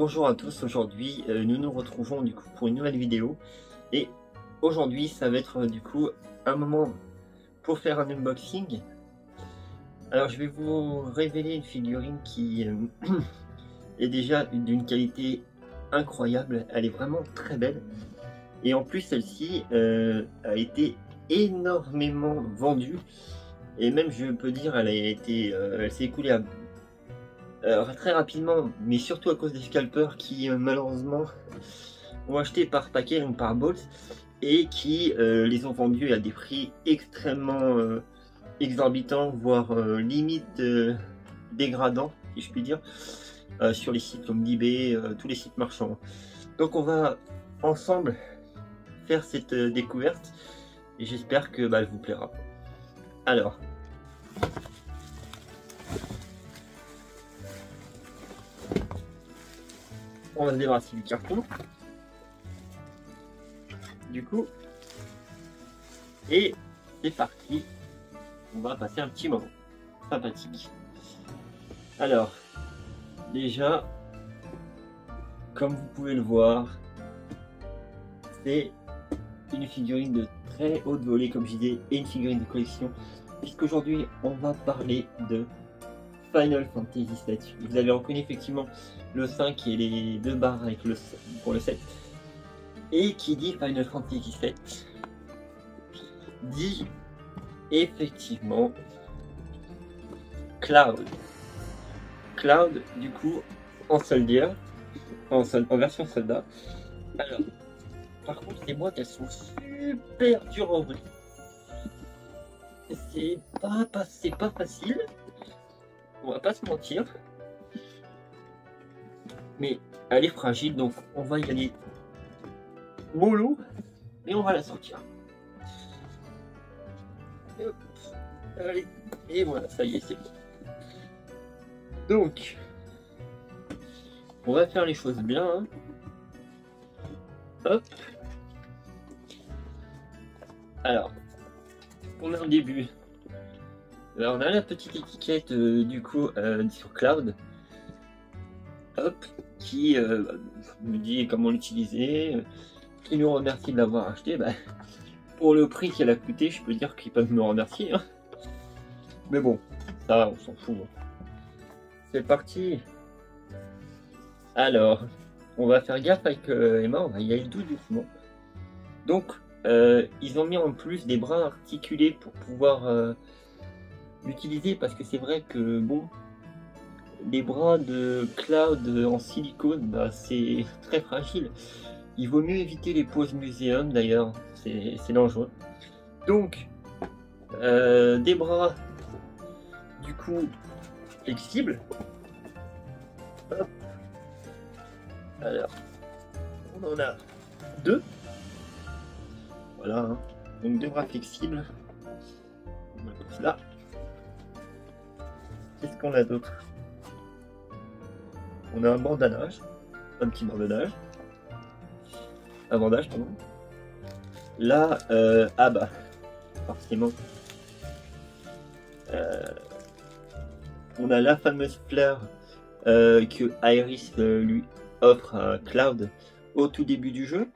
Bonjour à tous, aujourd'hui nous nous retrouvons du coup pour une nouvelle vidéo et aujourd'hui ça va être du coup un moment pour faire un unboxing. Alors je vais vous révéler une figurine qui est déjà d'une qualité incroyable, elle est vraiment très belle et en plus celle-ci a été énormément vendue et même je peux dire elle s'est écoulée très rapidement, mais surtout à cause des scalpers qui malheureusement ont acheté par paquet, donc par box, et qui les ont vendus à des prix extrêmement exorbitants, voire limite dégradants, si je puis dire, sur les sites comme eBay, tous les sites marchands. Donc on va ensemble faire cette découverte et j'espère que elle vous plaira. Alors, on va se débarrasser du carton, du coup, et c'est parti, on va passer un petit moment sympathique. Alors, déjà, comme vous pouvez le voir, c'est une figurine de très haute volée, comme je disais, et une figurine de collection, puisqu'aujourd'hui on va parler de Final Fantasy VII. Vous avez reconnu effectivement le 5 et les deux barres avec pour le 7. Et qui dit Final Fantasy VII dit effectivement Cloud. Cloud, du coup, en soldier, en version soldat. Alors, par contre, les boîtes, elles sont super dures à ouvrir. C'est pas facile. On va pas se mentir. Mais elle est fragile, donc on va y aller mollo et on va la sortir. Et hop, allez, et voilà, ça y est, c'est bon. Donc, on va faire les choses bien. Hein. Hop. Alors, on a au début. Alors, on a la petite étiquette du coup sur Cloud. Hop, qui me dit comment l'utiliser, qui nous remercie de l'avoir acheté. Pour le prix qu'elle a coûté, je peux dire qu'ils peuvent me remercier. Hein. Mais bon, ça, on s'en fout. Hein. C'est parti. Alors, on va faire gaffe avec Emma, on va y aller tout doucement. Donc, ils ont mis en plus des bras articulés pour pouvoir l'utiliser, parce que c'est vrai que, bon, les bras de Cloud en silicone, c'est très fragile. Il vaut mieux éviter les poses muséum d'ailleurs, c'est dangereux. Donc, des bras, du coup, flexibles. Hop. Alors, on en a deux. Voilà, hein. Donc deux bras flexibles. On va mettre là. Qu'est-ce qu'on a d'autre? On a un bandage, un petit bandage. Un bandage, pardon. Là, forcément. On a la fameuse fleur que Iris lui offre à Cloud au tout début du jeu,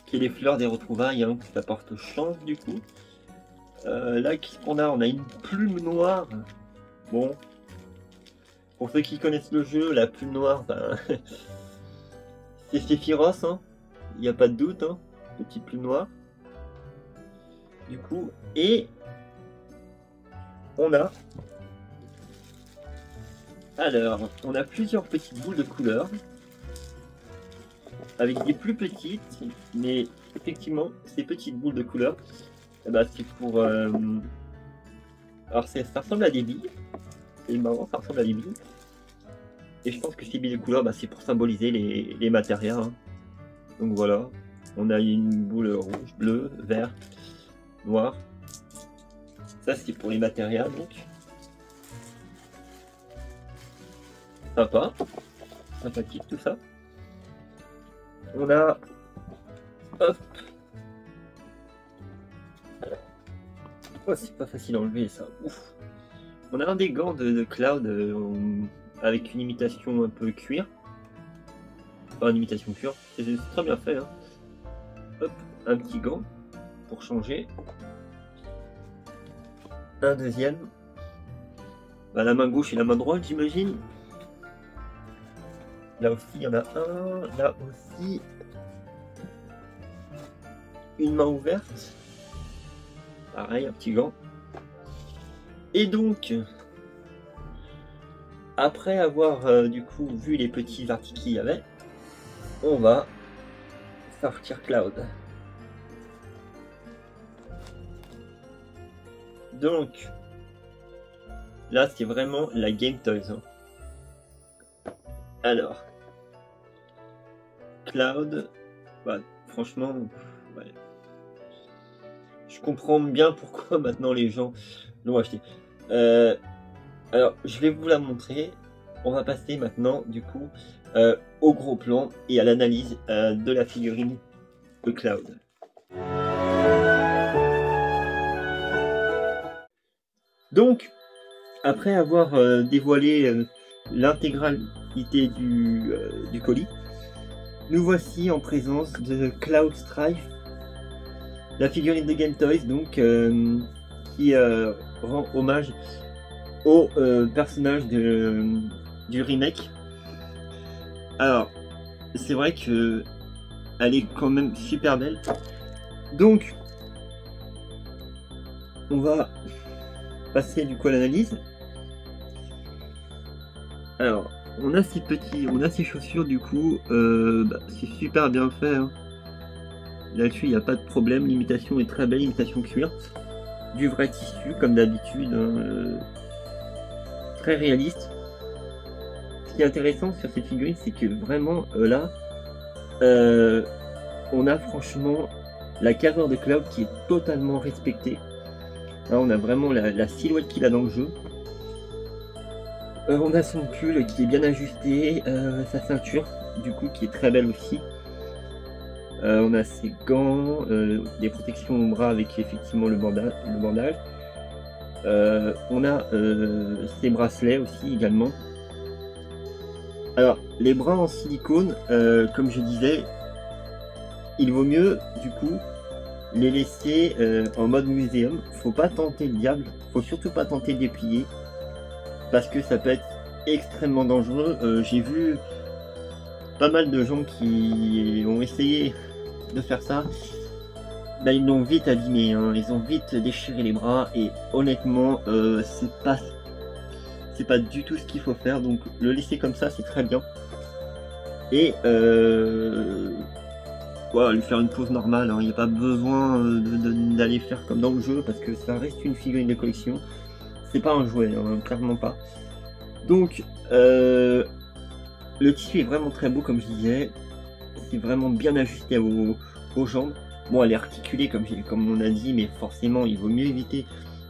qui est les fleurs des retrouvailles, hein, qui apportent chance du coup. Là, qu'est-ce qu'on a? On a une plume noire. Bon, pour ceux qui connaissent le jeu, la plume noire, c'est Sephiroth, hein, il n'y a pas de doute, hein, petite plume noire. Du coup, et on a plusieurs petites boules de couleur avec des plus petites, mais effectivement ces petites boules de couleur, c'est pour alors ça ressemble à des billes, c'est marrant, ça ressemble à des billes, et je pense que ces billes de couleur, c'est pour symboliser les matérias, hein. Donc voilà, on a une boule rouge, bleue, vert, noir. Ça c'est pour les matérias, donc sympa, sympathique tout ça. On a, hop, oh, c'est pas facile à enlever ça. Ouf. On a un des gants de Cloud avec une imitation un peu cuir. Pas une imitation cuir, c'est très bien fait. Hein. Hop, un petit gant pour changer. Un deuxième. Bah, la main gauche et la main droite, j'imagine. Là aussi, il y en a un. Là aussi. Une main ouverte. Pareil, un petit gant. Et donc, après avoir du coup vu les petits articles qu'il y avait, on va sortir Cloud. Donc, là c'est vraiment la Game Toys. Hein. Alors, Cloud, bah, franchement, ouais. Je comprends bien pourquoi maintenant les gens l'ont acheté. Alors, je vais vous la montrer. On va passer maintenant, du coup, au gros plan et à l'analyse de la figurine de Cloud. Donc, après avoir dévoilé l'intégralité du colis, nous voici en présence de Cloud Strife, la figurine de Game Toys, donc, qui rend hommage au personnage du remake. Alors, c'est vrai que elle est quand même super belle. Donc, on va passer du coup à l'analyse. Alors, on a ces chaussures du coup, bah, c'est super bien fait. Hein. Là-dessus, il n'y a pas de problème. L'imitation est très belle, imitation cuir. Du vrai tissu, comme d'habitude. Hein, très réaliste. Ce qui est intéressant sur cette figurine, c'est que vraiment là, on a franchement la carrure de Cloud qui est totalement respectée. Là, on a vraiment la silhouette qu'il a dans le jeu. On a son pull qui est bien ajusté, sa ceinture du coup qui est très belle aussi. On a ses gants, des protections au bras avec effectivement le bandage. On a ses bracelets aussi également. Alors les bras en silicone, comme je disais, il vaut mieux du coup les laisser en mode muséum. Faut pas tenter le diable, faut surtout pas tenter de les plier parce que ça peut être extrêmement dangereux. J'ai vu pas mal de gens qui ont essayé de faire ça. Là, ils l'ont vite abîmé, hein. Ils ont vite déchiré les bras et honnêtement, c'est pas du tout ce qu'il faut faire. Donc le laisser comme ça, c'est très bien. Et voilà, lui faire une pose normale. Il n'y a pas besoin d'aller faire comme dans le jeu parce que ça reste une figurine de collection. C'est pas un jouet, hein, clairement pas. Donc le tissu est vraiment très beau comme je disais. C'est vraiment bien ajusté aux jambes. Bon, elle est articulée comme on a dit, mais forcément il vaut mieux éviter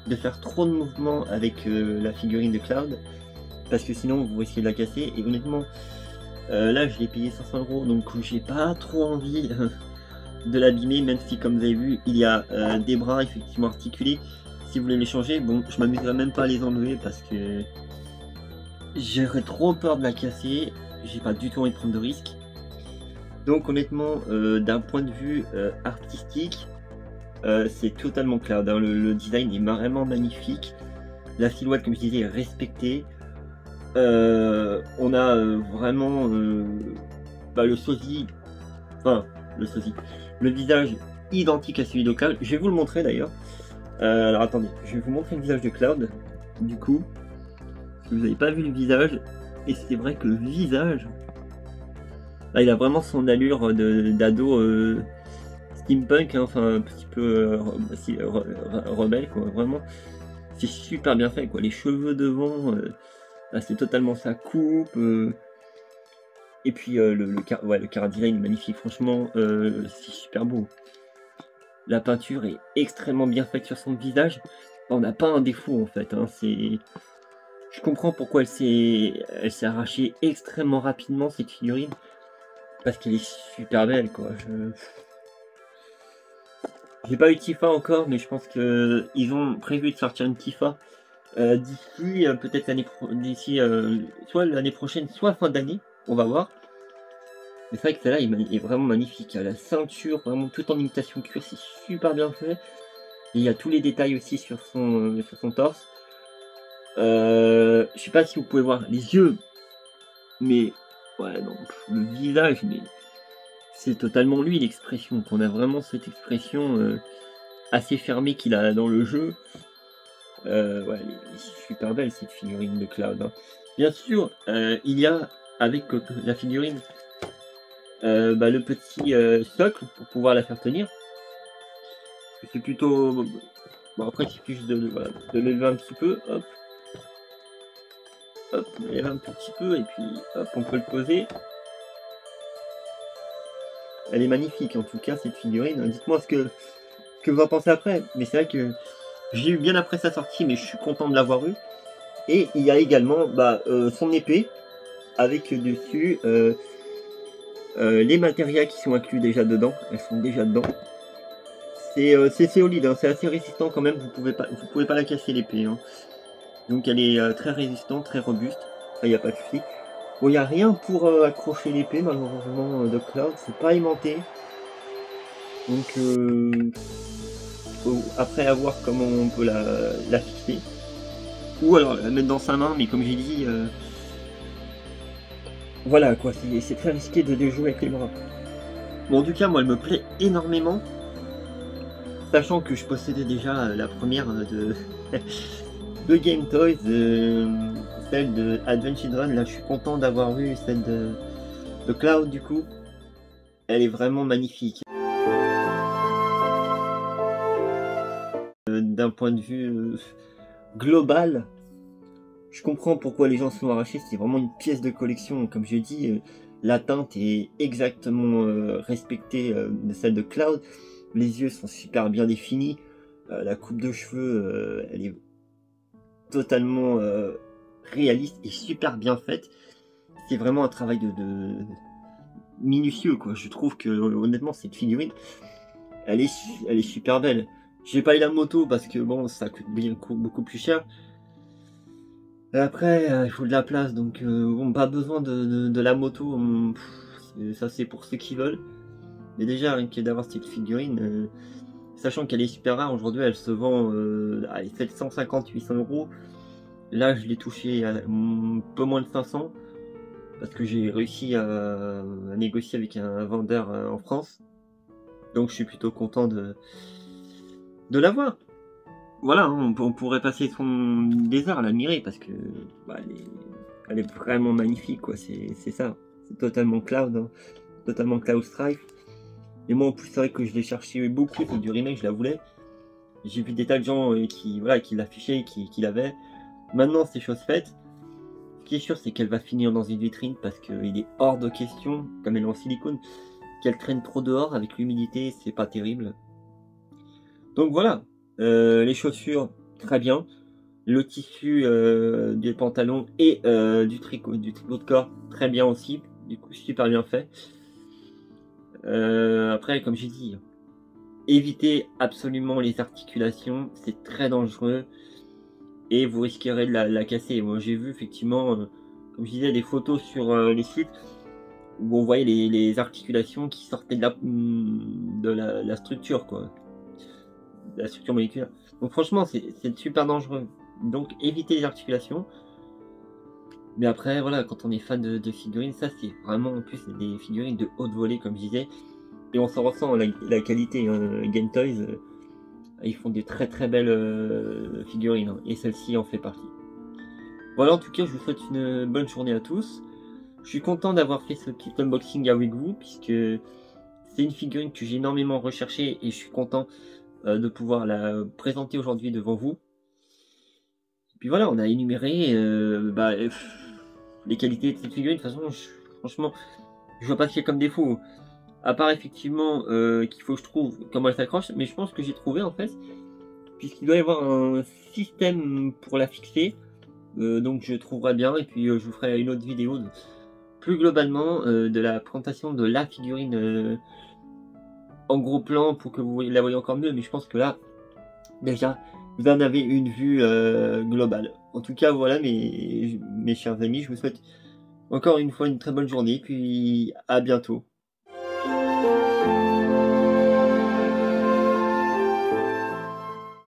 de faire trop de mouvements avec la figurine de Cloud parce que sinon vous risquez de la casser. Et honnêtement, là je l'ai payé 500 €, donc j'ai pas trop envie de l'abîmer, même si comme vous avez vu il y a des bras effectivement articulés. Si vous voulez les changer, bon, je m'amuserai même pas à les enlever parce que j'aurais trop peur de la casser. J'ai pas du tout envie de prendre de risques. Donc honnêtement, d'un point de vue artistique, c'est totalement clair. Le design est vraiment magnifique. La silhouette, comme je disais, est respectée. On a vraiment le sosie, le visage identique à celui de Cloud. Je vais vous le montrer d'ailleurs. Alors attendez, je vais vous montrer le visage de Cloud. Du coup, si vous n'avez pas vu le visage, et c'est vrai que le visage, là, il a vraiment son allure d'ado steampunk, hein, enfin un petit peu rebelle, quoi. Vraiment, c'est super bien fait, quoi. Les cheveux devant, là, c'est totalement sa coupe. Et puis le car design est magnifique, franchement, c'est super beau. La peinture est extrêmement bien faite sur son visage. On n'a pas un défaut en fait. Hein. Je comprends pourquoi elle s'est arrachée extrêmement rapidement cette figurine. Parce qu'elle est super belle quoi. J'ai pas eu Tifa encore, mais je pense qu'ils ont prévu de sortir une Tifa d'ici peut-être d'ici soit l'année prochaine, soit fin d'année, on va voir. Mais c'est vrai que celle-là est vraiment magnifique. La ceinture, vraiment tout en imitation cuir, c'est super bien fait. Et il y a tous les détails aussi sur son torse. Je sais pas si vous pouvez voir les yeux, mais ouais, non, le visage, mais c'est totalement lui l'expression. On a vraiment cette expression assez fermée qu'il a dans le jeu. Ouais, elle est super belle cette figurine de Cloud, hein. Bien sûr, il y a avec la figurine le petit socle pour pouvoir la faire tenir. C'est plutôt... Bon, après il suffit juste voilà, de lever un petit peu, hop. Hop, on lève un petit peu et puis hop, on peut le poser. Elle est magnifique en tout cas cette figurine. Dites-moi ce que vous en pensez après. Mais c'est vrai que j'ai eu bien après sa sortie, mais je suis content de l'avoir eu. Et il y a également son épée avec dessus les matérias qui sont inclus déjà dedans. Elles sont déjà dedans. C'est solide, hein, c'est assez résistant quand même. Vous pouvez pas la casser l'épée, hein. Donc elle est très résistante, très robuste. Il n'y a pas de souci. Bon, il n'y a rien pour accrocher l'épée malheureusement de Cloud, c'est pas aimanté. Donc faut après avoir comment on peut la fixer. Ou alors la mettre dans sa main, mais comme j'ai dit, voilà quoi, c'est très risqué de jouer avec les bras. Bon, en tout cas, moi elle me plaît énormément. Sachant que je possédais déjà la première de Game Toys, celle de Advent Children. Là je suis content d'avoir eu celle de Cloud du coup. Elle est vraiment magnifique. D'un point de vue global, je comprends pourquoi les gens sont arrachés. C'est vraiment une pièce de collection. Comme je dis, la teinte est exactement respectée de celle de Cloud. Les yeux sont super bien définis. La coupe de cheveux, elle est totalement réaliste et super bien faite. C'est vraiment un travail de minutieux, quoi. Je trouve que honnêtement cette figurine, elle est super belle. J'ai pas eu la moto parce que bon, ça coûte beaucoup plus cher. Après, il faut de la place, donc bon, pas besoin de la moto. Ça c'est pour ceux qui veulent. Mais déjà, rien que d'avoir cette figurine, sachant qu'elle est super rare, aujourd'hui elle se vend à 750-800 €. Là, je l'ai touché à un peu moins de 500 parce que j'ai réussi à négocier avec un vendeur en France. Donc, je suis plutôt content de l'avoir. Voilà, hein, on pourrait passer des heures à l'admirer parce que elle est vraiment magnifique, quoi. C'est ça. C'est totalement Cloud, hein. Totalement Cloud Strife. Et moi, en plus, c'est vrai que je l'ai cherché beaucoup. C'est du remake, je la voulais. J'ai vu des tas de gens qui l'affichaient, qui l'avaient. Maintenant, c'est chose faite. Ce qui est sûr, c'est qu'elle va finir dans une vitrine parce qu'il est hors de question, comme elle est en silicone, qu'elle traîne trop dehors avec l'humidité, c'est pas terrible. Donc voilà, les chaussures, très bien. Le tissu du pantalon et du tricot de corps, très bien aussi. Du coup, super bien fait. Après, comme j'ai dit, évitez absolument les articulations, c'est très dangereux. Et vous risquerez de la casser. Moi j'ai vu effectivement, comme je disais, des photos sur les sites où on voyait les articulations qui sortaient de la structure, quoi. De la structure moléculaire. Donc franchement c'est super dangereux. Donc évitez les articulations. Mais après voilà, quand on est fan de figurines, ça c'est vraiment en plus des figurines de haute volée comme je disais. Et on s'en ressent la qualité, hein. Game Toys, ils font des très belles figurines, hein, et celle-ci en fait partie. Voilà, en tout cas, je vous souhaite une bonne journée à tous. Je suis content d'avoir fait ce petit unboxing avec vous, puisque c'est une figurine que j'ai énormément recherchée et je suis content de pouvoir la présenter aujourd'hui devant vous. Et puis voilà, on a énuméré les qualités de cette figurine. De toute façon, franchement, je vois pas ce qu'il y a comme défaut. À part effectivement qu'il faut que je trouve comment elle s'accroche, mais je pense que j'ai trouvé en fait, puisqu'il doit y avoir un système pour la fixer. Donc je trouverai bien et puis je vous ferai une autre vidéo plus globalement de la présentation de la figurine en gros plan pour que vous la voyez encore mieux. Mais je pense que là, déjà, vous en avez une vue globale. En tout cas, voilà mes chers amis, je vous souhaite encore une fois une très bonne journée, puis à bientôt.